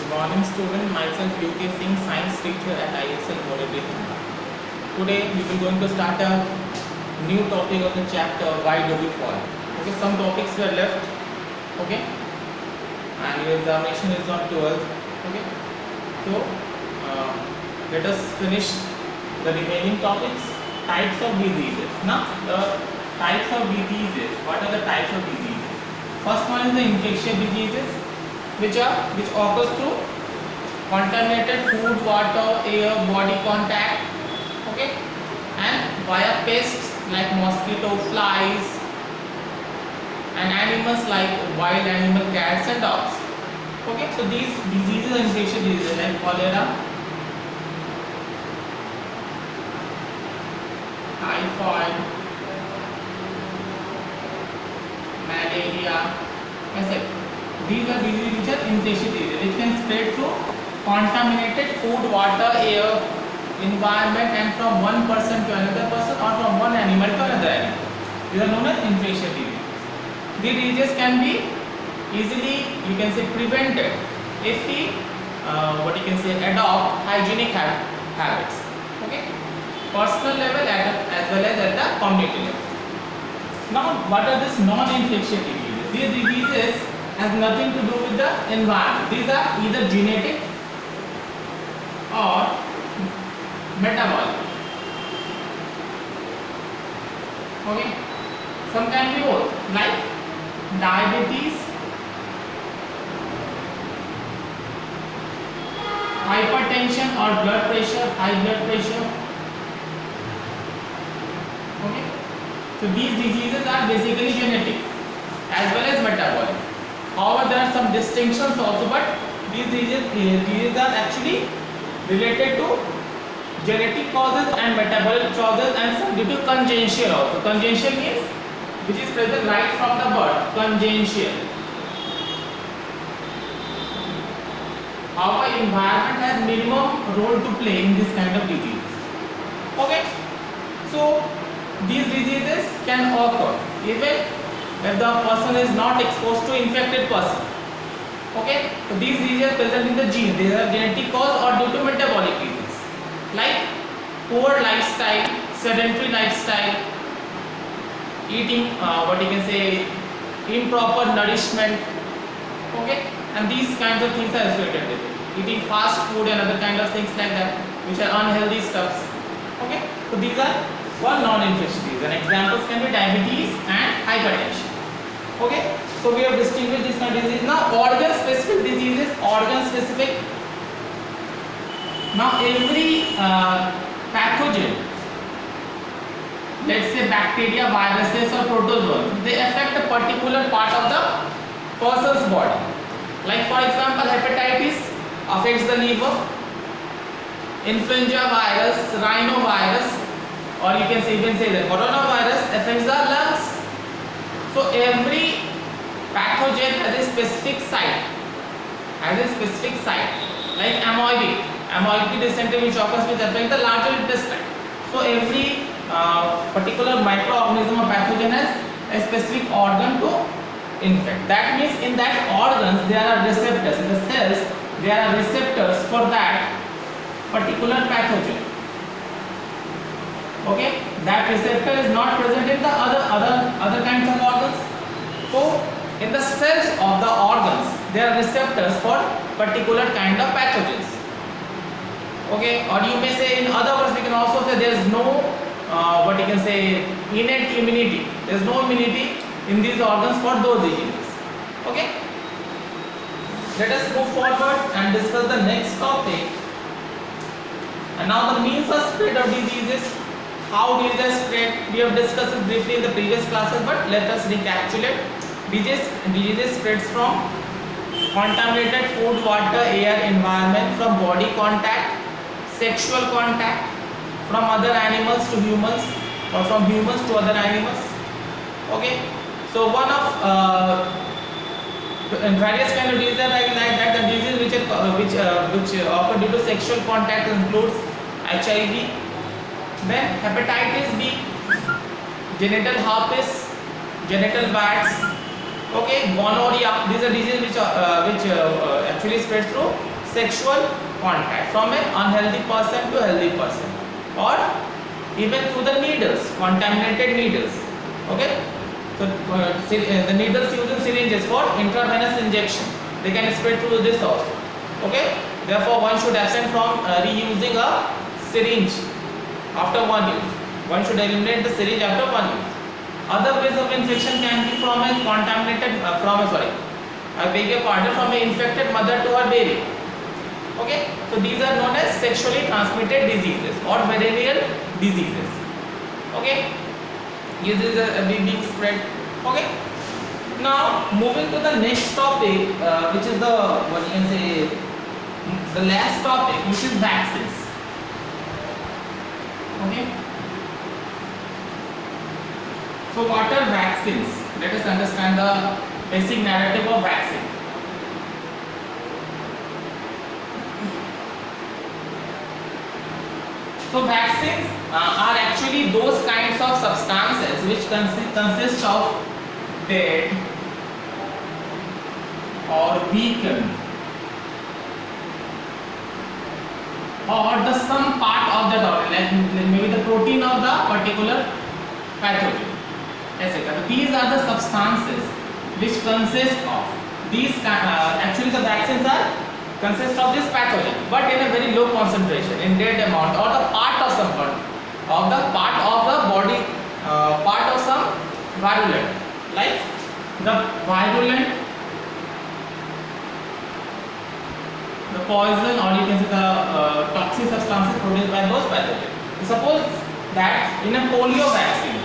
Morning student, myself UK Singh, science teacher at ISL Model. Today we will going to start a new topic of the chapter Why Do We Fall? Okay, some topics were left. Okay, and your examination is on 12th. Okay, so let us finish the remaining topics. Types of diseases. Now the types of diseases. What are the types of diseases? First one is the infectious diseases, which occurs through contaminated food, water, air, body contact, okay, and via pests like mosquito, flies, and animals like wild animal, cats and dogs. Okay, so these diseases are infectious diseases like cholera, typhoid, malaria, etc. These are diseases which are infectious diseases, which can spread through contaminated food, water, air, environment, and from one person to another person or from one animal to another animal. These are known as infectious diseases. These diseases can be easily, you can say, prevented if we adopt hygienic habits. Okay, personal level as well as at the community level. Now, what are these non-infectious diseases? These diseases has nothing to do with the environment. These are either genetic or metabolic. Okay, some can be both, like diabetes, hypertension or blood pressure, high blood pressure. Okay, so these diseases are basically genetic as well as metabolic. However, there are some distinctions also, but these diseases are actually related to genetic causes and metabolic causes, and some due to congenital also. Congenital means which is present right from the birth. Congenital. However, environment has minimum role to play in this kind of disease. Okay, so these diseases can occur even if the person is not exposed to infected person. Okay, so these diseases present in the gene. These are genetic cause or due to metabolic reasons, like poor lifestyle, sedentary lifestyle, eating improper nourishment. Okay, and these kinds of things are associated with it. Eating fast food and other kind of things like that, which are unhealthy stuffs. Okay, so these are one non-infectious disease, and examples can be diabetes and hypertension. Okay, so we have distinguished these kind of diseases. Now, organ-specific diseases, organ-specific. Now, every pathogen, let's say bacteria, viruses or protozoans, they affect a particular part of the person's body. Like for example, hepatitis affects the liver, influenza virus, rhinovirus, or you can even say the coronavirus affects the lungs. So every pathogen has a specific site, like amoebic dysentery, which occurs with affect the larger intestine. So every particular microorganism or pathogen has a specific organ to infect. That means in that organs there are receptors, in the cells there are receptors for that particular pathogen. Okay, that receptor is not present in the other kinds of organs. So in the cells of the organs there are receptors for particular kind of pathogens. Okay, or you may say, in other words, we can also say there is no innate immunity. There is no immunity in these organs for those diseases. Okay, let us move forward and discuss the next topic. And now the means of spread of diseases. How diseases spread? We have discussed it briefly in the previous classes, but let us recapitulate. Diseases spreads from contaminated food, water, air, environment, from body contact, sexual contact, from other animals to humans, or from humans to other animals. Okay, so one of various kind of diseases like that. The diseases which occur due to sexual contact includes HIV. Then hepatitis B, genital herpes, genital warts, okay, gonorrhea. These are diseases which actually spread through sexual contact from an unhealthy person to healthy person, or even through the needles, contaminated needles. Okay, so the needles used in syringes for intravenous injection, they can spread through this also. Okay, therefore one should abstain from reusing a syringe after one use. One should eliminate the syringe after one use. Other ways of infection can be from a contaminated from an infected mother to her baby. Okay, so these are known as sexually transmitted diseases or venereal diseases. Okay, this is a big spread. Okay, now moving to the next topic, which is the what you can say the last topic, which is vaccines. Okay, so what are vaccines? Let us understand the basic narrative of vaccine. So vaccines are actually those kinds of substances which consist of dead or weakened or the some part of the organ, like maybe the protein of the particular pathogen, etc. These are the substances which consist of these actually the vaccines are consist of this pathogen, but in a very low concentration, in dead amount, or the part of some part of the body, part of some virulent, like the virulent, the poison, or you can say the toxic substances produced by those pathogens. Suppose that in a polio vaccine